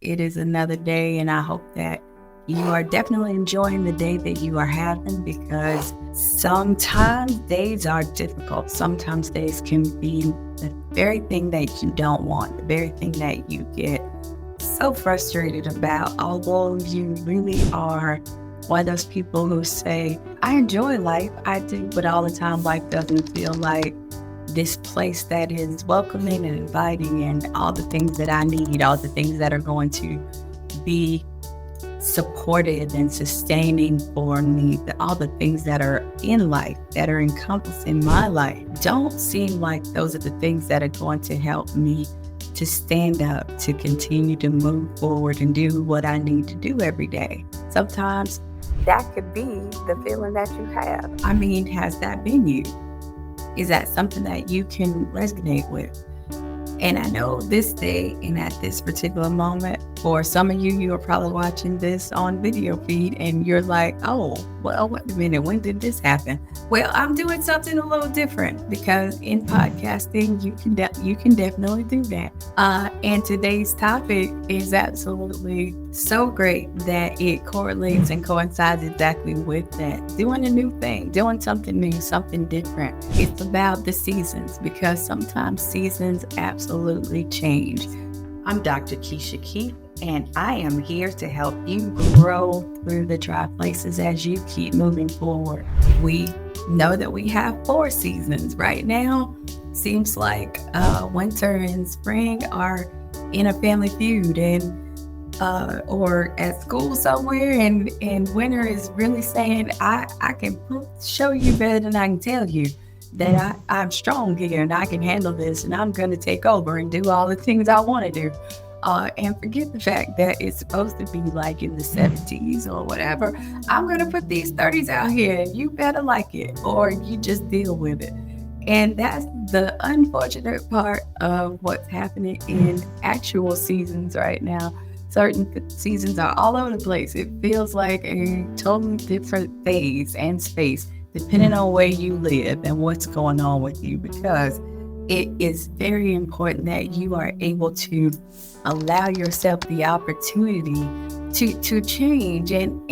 it is another day, and I hope that you are definitely enjoying the day that you are having, because sometimes days are difficult. Sometimes days can be the very thing that you don't want, the very thing that you get so frustrated about, although you really are one of those people who say, I enjoy life, I do, but all the time life doesn't feel like this place that is welcoming and inviting and all the things that I need, all the things that are going to be supportive and sustaining for me, all the things that are in life, that are encompassing my life, don't seem like those are the things that are going to help me to stand up, to continue to move forward and do what I need to do every day. Sometimes that could be the feeling that you have. I mean, has that been you? Is that something that you can resonate with? And I know this day and at this particular moment, for some of you, you are probably watching this on video feed and you're like, oh, well, wait a minute, when did this happen? Well, I'm doing something a little different, because in podcasting, you can definitely do that. And today's topic is absolutely so great that it correlates and coincides exactly with that. Doing a new thing, doing something new, something different. It's about the seasons, because sometimes seasons absolutely change. I'm Dr. Keshia Keith, and I am here to help you grow through the dry places as you keep moving forward. We know that we have 4 seasons right now. Seems like winter and spring are in a family feud, and or at school somewhere, and winter is really saying, I can show you better than I can tell you that I'm strong here and I can handle this, and I'm going to take over and do all the things I want to do. And forget the fact that it's supposed to be like in the 70s or whatever. I'm going to put these 30s out here and you better like it, or you just deal with it. And that's the unfortunate part of what's happening in actual seasons right now. Certain seasons are all over the place. It feels like a totally different phase and space, depending on where you live and what's going on with you, because it is very important that you are able to allow yourself the opportunity to change and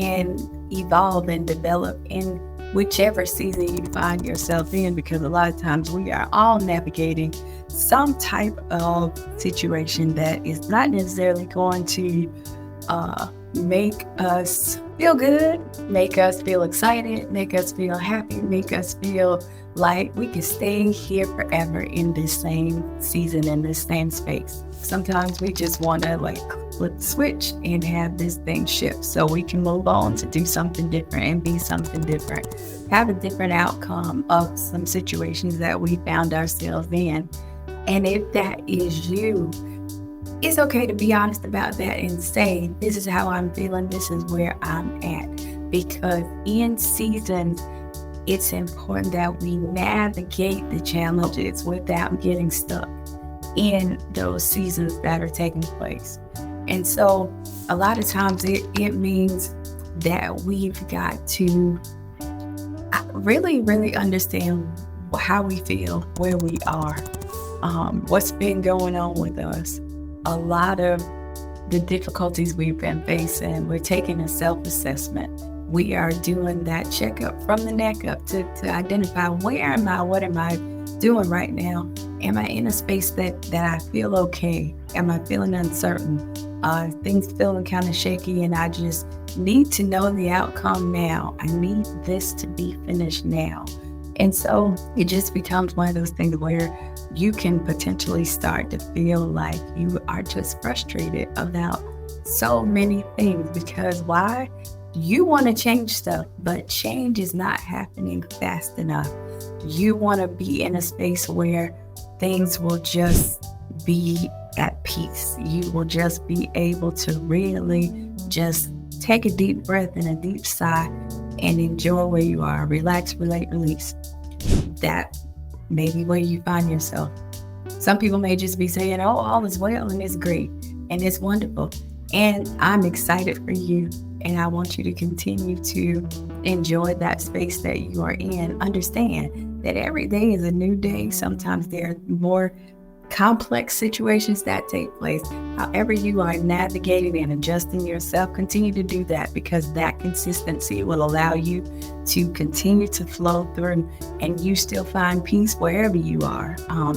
evolve and develop in whichever season you find yourself in, because a lot of times we are all navigating some type of situation that is not necessarily going to make us feel good, make us feel excited, make us feel happy, make us feel like we can stay here forever in this same season, in this same space. Sometimes we just want to flip the switch and have this thing shift so we can move on to do something different and be something different, have a different outcome of some situations that we found ourselves in. And if that is you, it's okay to be honest about that and say, this is how I'm feeling, this is where I'm at. Because in seasons, it's important that we navigate the challenges without getting stuck in those seasons that are taking place. And so a lot of times it means that we've got to really, really understand how we feel, where we are, what's been going on with us. A lot of the difficulties we've been facing, we're taking a self-assessment. We are doing that checkup from the neck up to identify, where am I? What am I doing right now? Am I in a space that I feel okay? Am I feeling uncertain? Things feeling kind of shaky, and I just need to know the outcome now. I need this to be finished now. And so it just becomes one of those things where you can potentially start to feel like you are just frustrated about so many things. Because why? You want to change stuff, but change is not happening fast enough. You want to be in a space where things will just be at peace. You will just be able to really just take a deep breath and a deep sigh and enjoy where you are. Relax, relate, release. That may be where you find yourself. Some people may just be saying, oh, all is well and it's great and it's wonderful. And I'm excited for you. And I want you to continue to enjoy that space that you are in. Understand that every day is a new day. Sometimes there are more complex situations that take place, however you are navigating and adjusting yourself, continue to do that, because that consistency will allow you to continue to flow through and you still find peace wherever you are,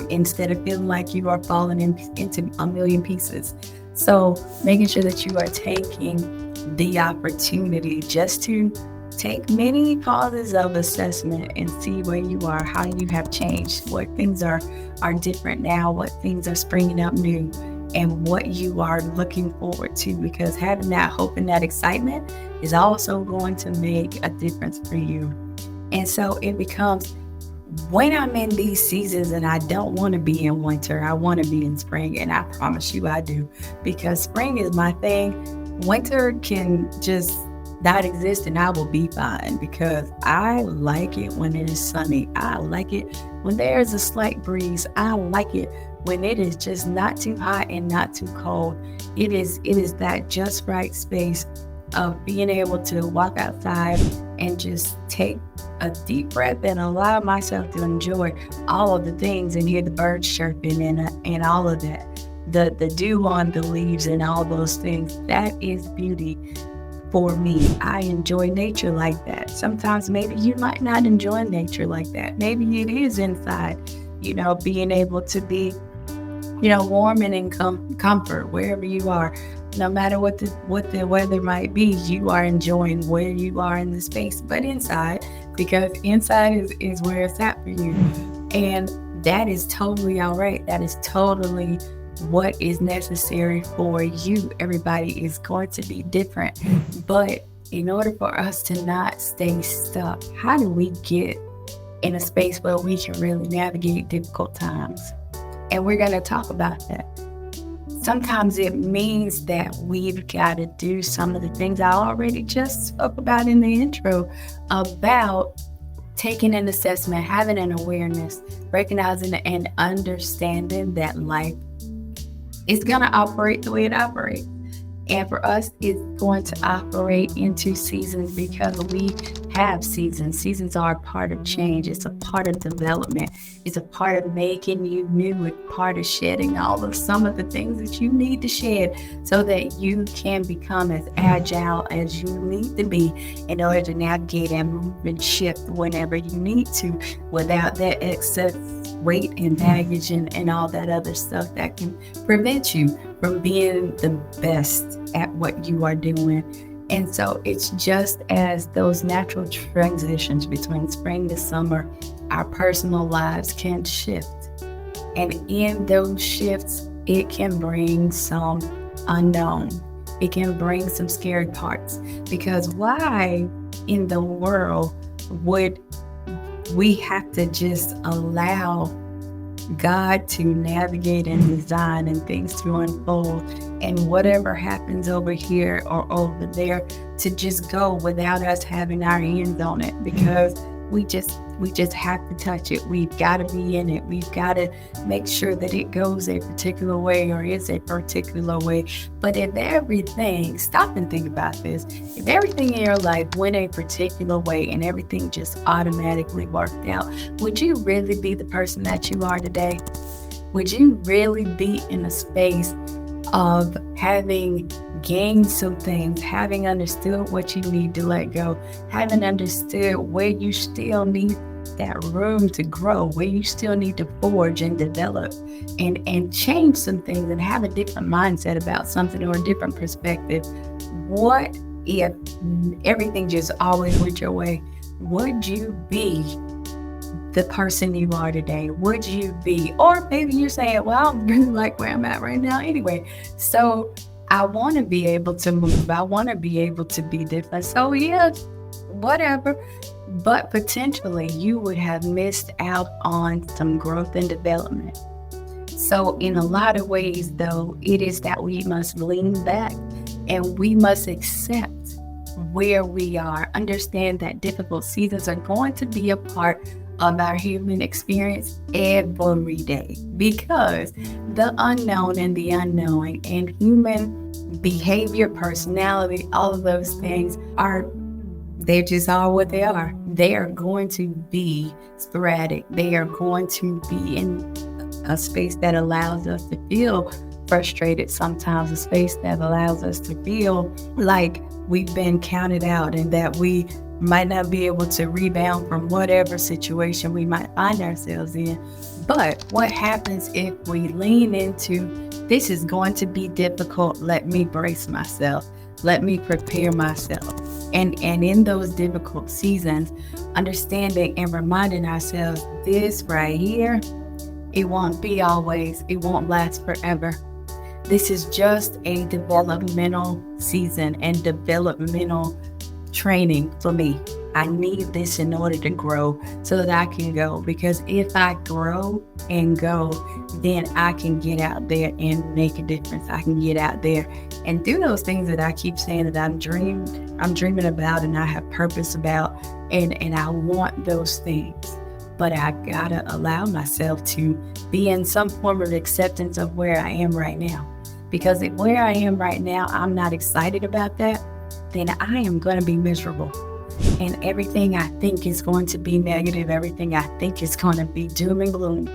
instead of feeling like you are falling into a million pieces. So making sure that you are taking the opportunity just to take many pauses of assessment and see where you are, how you have changed, what things are different now, what things are springing up new, and what you are looking forward to, because having that hope and that excitement is also going to make a difference for you. And so it becomes, when I'm in these seasons and I don't want to be in winter, I want to be in spring. And I promise you I do, because spring is my thing. Winter can just not exist and I will be fine, because I like it when it is sunny. I like it when there's a slight breeze. I like it when it is just not too hot and not too cold. It is that just right space of being able to walk outside and just take a deep breath and allow myself to enjoy all of the things and hear the birds chirping and all of that. The dew on the leaves and all those things. That is beauty for me. I enjoy nature like that. Sometimes maybe you might not enjoy nature like that. Maybe it is inside, being able to be, warm and in comfort wherever you are. No matter what the weather might be, you are enjoying where you are in the space, but inside, because inside is where it's at for you. And that is totally all right. That is totally what is necessary for you. Everybody is going to be different, but in order for us to not stay stuck, how do we get in a space where we can really navigate difficult times? And we're going to talk about that. Sometimes it means that we've got to do some of the things I already just spoke about in the intro, about taking an assessment, having an awareness, recognizing and understanding that life is going to operate the way it operates. And for us, it's going to operate into seasons, because we have seasons. Seasons are a part of change. It's a part of development. It's a part of making you new. It's part of shedding some of the things that you need to shed so that you can become as agile as you need to be in order to navigate and move and shift whenever you need to, without that excess weight and baggage and all that other stuff that can prevent you from being the best at what you are doing. And so it's just as those natural transitions between spring to summer, our personal lives can shift. And in those shifts, it can bring some unknown. It can bring some scary parts, because why in the world would we have to just allow God to navigate and design and things to unfold, and whatever happens over here or over there to just go without us having our hands on it? Because we just have to touch it. We've got to be in it. We've got to make sure that it goes a particular way or is a particular way. But if everything, stop and think about this, if everything in your life went a particular way and everything just automatically worked out, would you really be the person that you are today? Would you really be in a space of having gained some things, having understood what you need to let go, having understood where you still need that room to grow, where you still need to forge and develop and change some things and have a different mindset about something or a different perspective? What if everything just always went your way? Would you be the person you are today? Would you be? Or maybe you're saying, well, I don't really like where I'm at right now anyway. So I want to be able to move. I want to be able to be different. So yeah, whatever. But potentially you would have missed out on some growth and development. So in a lot of ways, though, it is that we must lean back and we must accept where we are. Understand that difficult seasons are going to be a part of our human experience every day, because the unknown and the unknowing and human behavior, personality, all of those things they just are what they are. They are going to be sporadic. They are going to be in a space that allows us to feel frustrated sometimes, a space that allows us to feel like we've been counted out and that we might not be able to rebound from whatever situation we might find ourselves in. But what happens if we lean into, this is going to be difficult, let me brace myself, let me prepare myself. And in those difficult seasons, understanding and reminding ourselves, this right here, it won't be always, it won't last forever. This is just a developmental season and developmental training for me. I need this in order to grow so that I can go. Because if I grow and go, then I can get out there and make a difference. I can get out there and do those things that I keep saying that I'm dreaming about and I have purpose about, and I want those things. But I gotta allow myself to be in some form of acceptance of where I am right now. Because if where I am right now, I'm not excited about that, then I am going to be miserable. And everything I think is going to be negative, everything I think is going to be doom and gloom.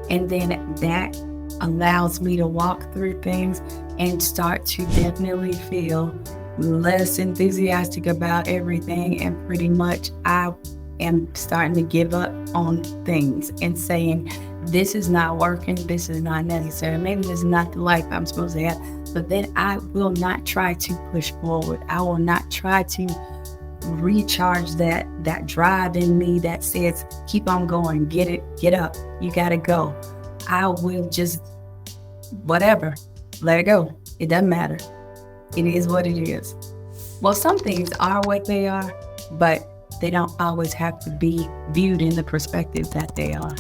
And then that allows me to walk through things and start to definitely feel less enthusiastic about everything. And pretty much I am starting to give up on things and saying, this is not working, this is not necessary, maybe this is not the life I'm supposed to have. But then I will not try to push forward. I will not try to recharge that drive in me that says, keep on going, get up, you gotta go. I will just, whatever, let it go. It doesn't matter. It is what it is. Well, some things are what they are, but they don't always have to be viewed in the perspective that they are.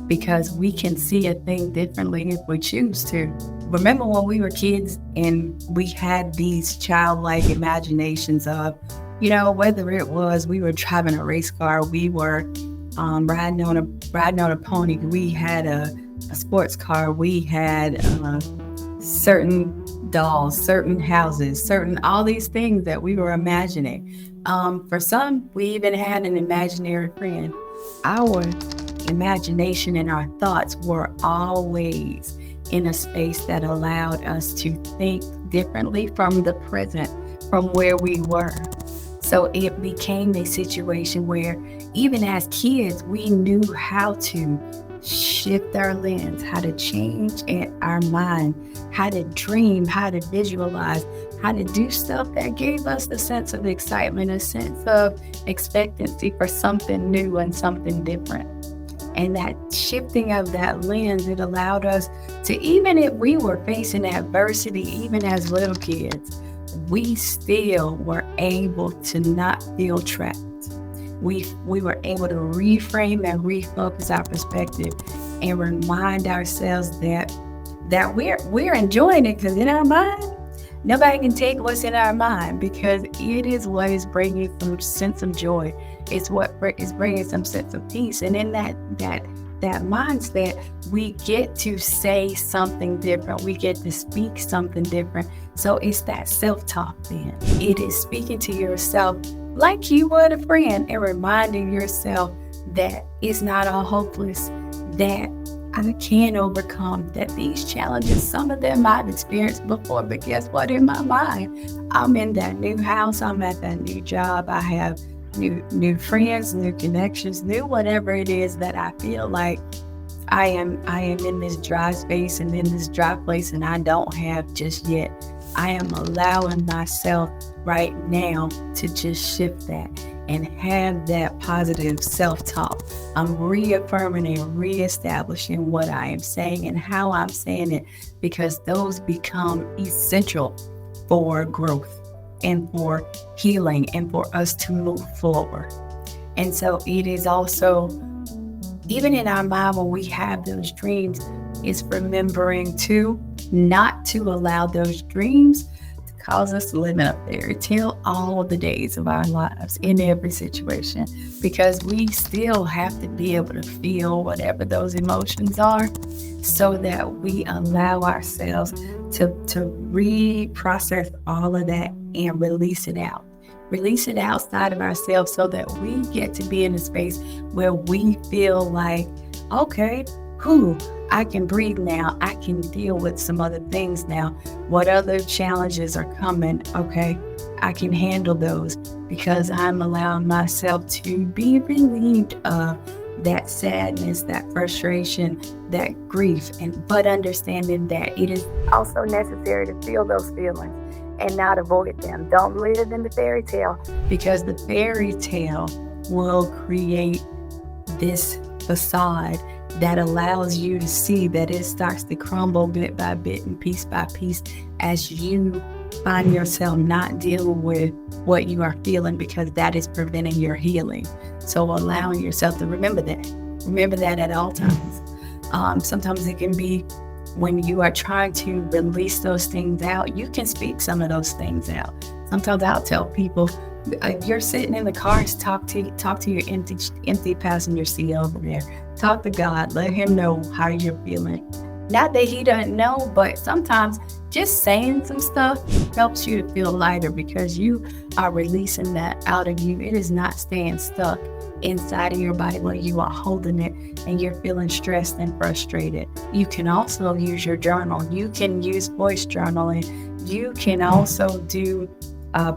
Because we can see a thing differently if we choose to. Remember when we were kids and we had these childlike imaginations of, whether it was we were driving a race car, we were riding on a pony, we had a sports car, we had certain dolls, certain houses, all these things that we were imagining. For some, we even had an imaginary friend. Our imagination and our thoughts were always in a space that allowed us to think differently from the present, from where we were. So it became a situation where even as kids, we knew how to shift our lens, how to change our mind, how to dream, how to visualize, how to do stuff that gave us a sense of excitement, a sense of expectancy for something new and something different. And that shifting of that lens, it allowed us to, even if we were facing adversity, even as little kids, we still were able to not feel trapped. We were able to reframe and refocus our perspective and remind ourselves that we're enjoying it, because in our mind, nobody can take what's in our mind, because it is what is bringing some sense of joy. It's what is bringing some sense of peace. And in that mindset, we get to say something different. We get to speak something different. So it's that self-talk then. It is speaking to yourself like you would a friend and reminding yourself that it's not all hopeless, that I can overcome, that these challenges, some of them I've experienced before, but guess what? In my mind, I'm in that new house, I'm at that new job, I have new friends, new connections, new whatever it is that I feel like I am in this dry space and in this dry place and I don't have just yet. I am allowing myself right now to just shift that and have that positive self-talk. I'm reaffirming and reestablishing what I am saying and how I'm saying it, because those become essential for growth and for healing and for us to move forward. And so it is also, even in our mind when we have those dreams, it's remembering to not to allow those dreams to cause us to live in a fairy tale all the days of our lives in every situation, because we still have to be able to feel whatever those emotions are so that we allow ourselves to reprocess all of that and release it out. Release it outside of ourselves so that we get to be in a space where we feel like, okay, whew, I can breathe now. I can deal with some other things now. What other challenges are coming? Okay, I can handle those because I'm allowing myself to be relieved of that sadness, that frustration, that grief, but understanding that it is also necessary to feel those feelings and not avoid them. Don't live in the fairy tale, because the fairy tale will create this facade that allows you to see that it starts to crumble bit by bit and piece by piece as you find yourself not dealing with what you are feeling, because that is preventing your healing. So allowing yourself to remember that at all times. Sometimes it can be when you are trying to release those things out, you can speak some of those things out. Sometimes I'll tell people, if you're sitting in the car, talk to your empty passenger seat over there. Talk to God. Let him know how you're feeling. Not that he doesn't know, but sometimes just saying some stuff helps you to feel lighter, because you are releasing that out of you. It is not staying stuck inside of your body where you are holding it and you're feeling stressed and frustrated. You can also use your journal. You can use voice journaling. You can also do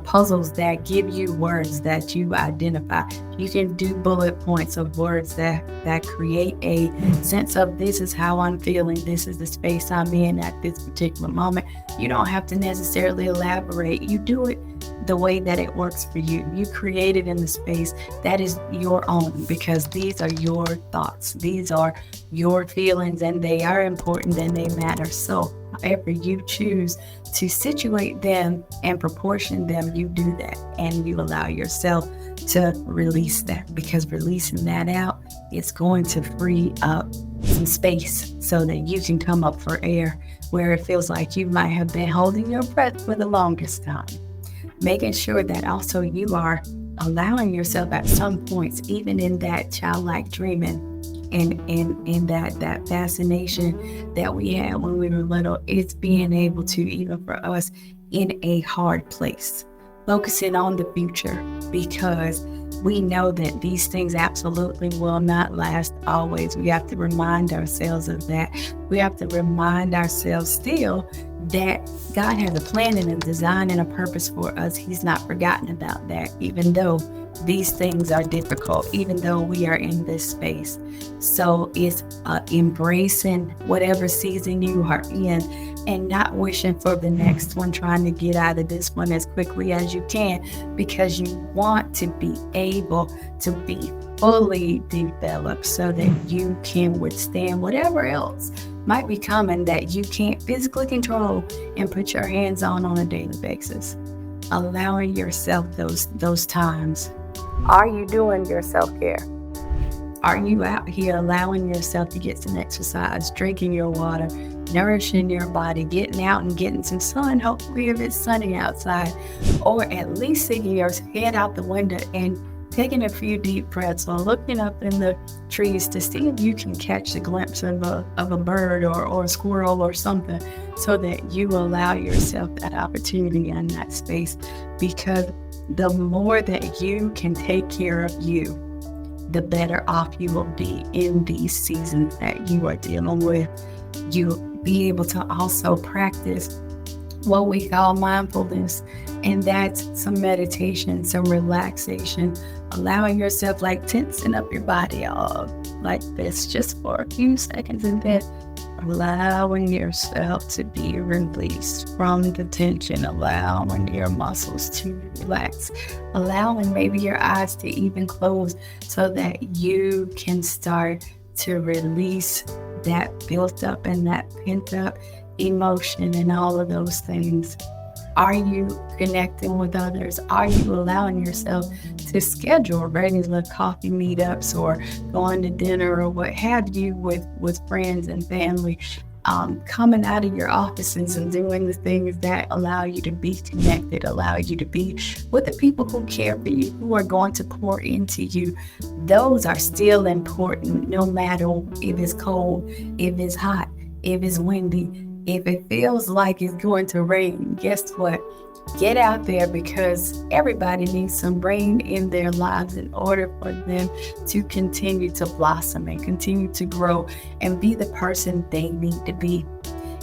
puzzles that give you words that you identify. You can do bullet points of words that create a sense of, this is how I'm feeling, this is the space I'm in at this particular moment. You don't have to necessarily elaborate. You do it the way that it works for you. You create it in the space that is your own, because these are your thoughts. These are your feelings, and they are important and they matter. So however you choose to situate them and proportion them, you do that, and you allow yourself to release that, because releasing that out is going to free up some space so that you can come up for air where it feels like you might have been holding your breath for the longest time. Making sure that also you are allowing yourself at some points, even in that childlike dreaming and in that fascination that we had when we were little, it's being able to, even for us, in a hard place, focusing on the future, because we know that these things absolutely will not last always. We have to remind ourselves of that. We have to remind ourselves still that God has a plan and a design and a purpose for us. He's not forgotten about that, even though these things are difficult, even though we are in this space. So it's embracing whatever season you are in and not wishing for the next one, trying to get out of this one as quickly as you can, because you want to be able to be fully developed so that you can withstand whatever else might be coming that you can't physically control and put your hands on a daily basis. Allowing yourself those times. Are you doing your self-care? Are you out here allowing yourself to get some exercise, drinking your water, nourishing your body, getting out and getting some sun, hopefully if it's sunny outside, or at least sticking your head out the window and taking a few deep breaths, or looking up in the trees to see if you can catch a glimpse of a bird or a squirrel or something, so that you allow yourself that opportunity in that space. Because the more that you can take care of you, the better off you will be in these seasons that you are dealing with. You'll be able to also practice what we call mindfulness, and that's some meditation, some relaxation, allowing yourself, like tensing up your body all like this just for a few seconds, and then allowing yourself to be released from the tension, allowing your muscles to relax, allowing maybe your eyes to even close so that you can start to release that built up and that pent up emotion and all of those things. Are you connecting with others? Are you allowing yourself to schedule regular coffee meetups or going to dinner or what have you with friends and family? Coming out of your offices and doing the things that allow you to be connected, allow you to be with the people who care for you, who are going to pour into you. Those are still important, no matter if it's cold, if it's hot, if it's windy, If it feels like it's going to rain, guess what? Get out there, because everybody needs some rain in their lives in order for them to continue to blossom and continue to grow and be the person they need to be.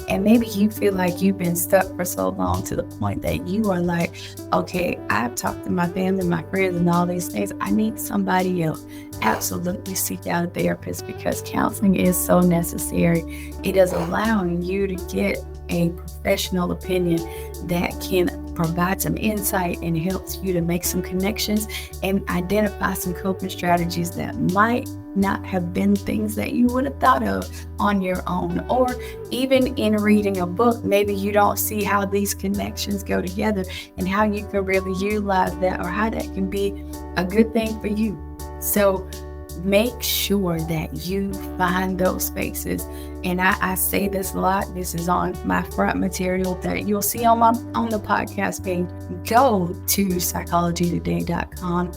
And maybe you feel like you've been stuck for so long to the point that you are like, okay, I've talked to my family, my friends, and all these things. I need somebody else. Absolutely seek out a therapist, because counseling is so necessary. It is allowing you to get a professional opinion that can provide some insight and helps you to make some connections and identify some coping strategies that might not have been things that you would have thought of on your own. Or even in reading a book, maybe you don't see how these connections go together and how you can really utilize that, or how that can be a good thing for you. So make sure that you find those spaces. And I say this a lot. This is on my front material that you'll see on the podcast page. Go to psychologytoday.com.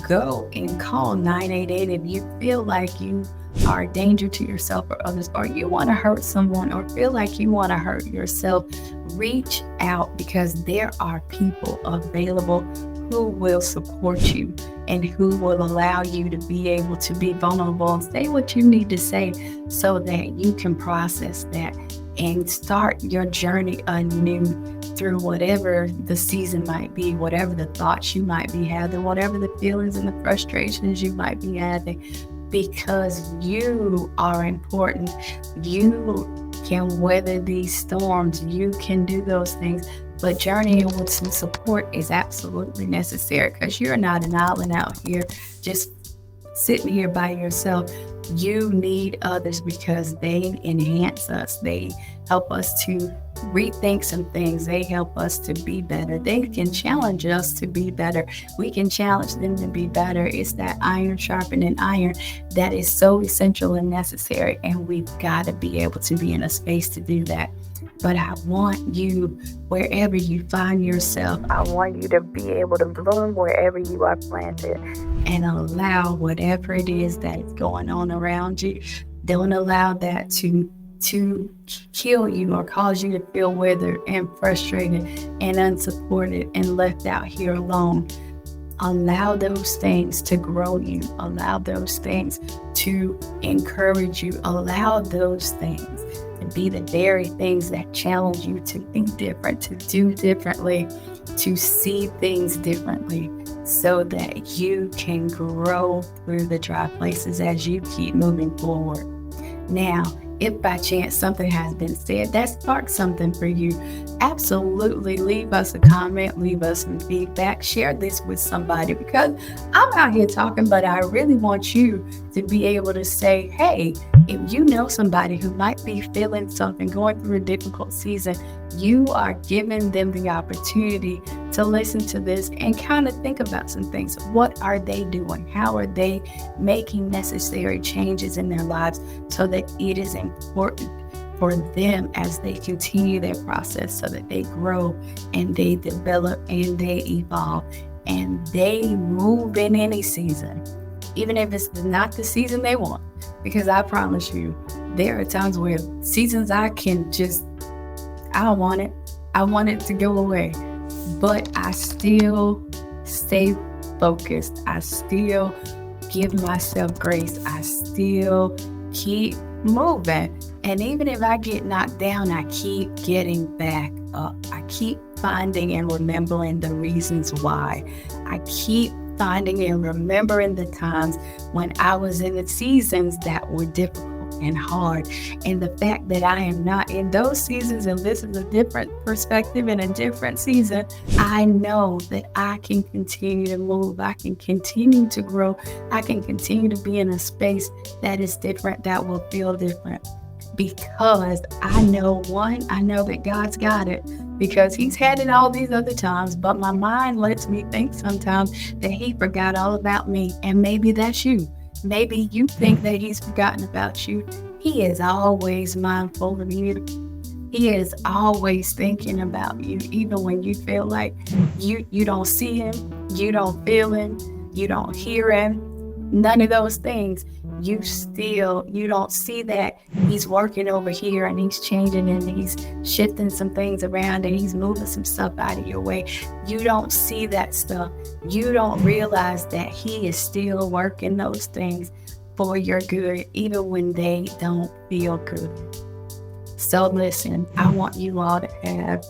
Go and call 988 if you feel like you are a danger to yourself or others, or you want to hurt someone, or feel like you want to hurt yourself. Reach out, because there are people available who will support you and who will allow you to be able to be vulnerable and say what you need to say, so that you can process that and start your journey anew through whatever the season might be, whatever the thoughts you might be having, whatever the feelings and the frustrations you might be having, because you are important. You can weather these storms. You can do those things. But journeying with some support is absolutely necessary, because you're not an island out here just sitting here by yourself. You need others, because they enhance us. They help us to rethink some things. They help us to be better. They can challenge us to be better. We can challenge them to be better. It's that iron sharpening iron that is so essential and necessary. And we've got to be able to be in a space to do that. But I want you, wherever you find yourself, I want you to be able to bloom wherever you are planted, and allow whatever it is that is going on around you. Don't allow that to kill you or cause you to feel withered and frustrated and unsupported and left out here alone. Allow those things to grow you. Allow those things to encourage you. Allow those things to be the very things that challenge you to think different, to do differently, to see things differently, so that you can grow through the dry places as you keep moving forward. Now, if by chance something has been said that sparked something for you, absolutely leave us a comment, leave us some feedback, share this with somebody, because I'm out here talking, but I really want you to be able to say, hey, if you know somebody who might be feeling something, going through a difficult season, you are giving them the opportunity to listen to this and kind of think about some things. What are they doing? How are they making necessary changes in their lives, so that it is important for them as they continue their process, so that they grow and they develop and they evolve and they move in any season, even if it's not the season they want. Because I promise you, there are times where seasons I don't want it. I want it to go away. But I still stay focused. I still give myself grace. I still keep moving. And even if I get knocked down, I keep getting back up. I keep finding and remembering the reasons why. I keep finding and remembering the times when I was in the seasons that were difficult and hard. And the fact that I am not in those seasons, and this is a different perspective and a different season, I know that I can continue to move. I can continue to grow. I can continue to be in a space that is different, that will feel different. Because I know that God's got it, because he's had it all these other times, but my mind lets me think sometimes that he forgot all about me. And maybe that's you. Maybe you think that he's forgotten about you. He is always mindful of you. He is always thinking about you, even when you feel like you don't see him, you don't feel him, you don't hear him. none of those things, you don't see that he's working over here and he's changing and he's shifting some things around and he's moving some stuff out of your way. You don't see that stuff. You don't realize that he is still working those things for your good, even when they don't feel good. So listen, I want you all to have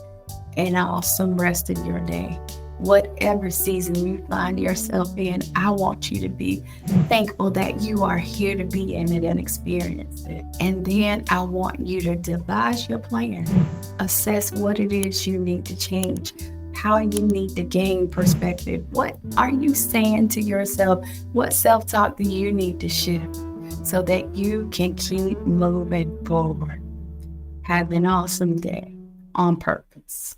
an awesome rest of your day. Whatever season you find yourself in, I want you to be thankful that you are here to be in it and experience it. And then I want you to devise your plan. Assess what it is you need to change, how you need to gain perspective. What are you saying to yourself? What self-talk do you need to shift so that you can keep moving forward? Have an awesome day on purpose.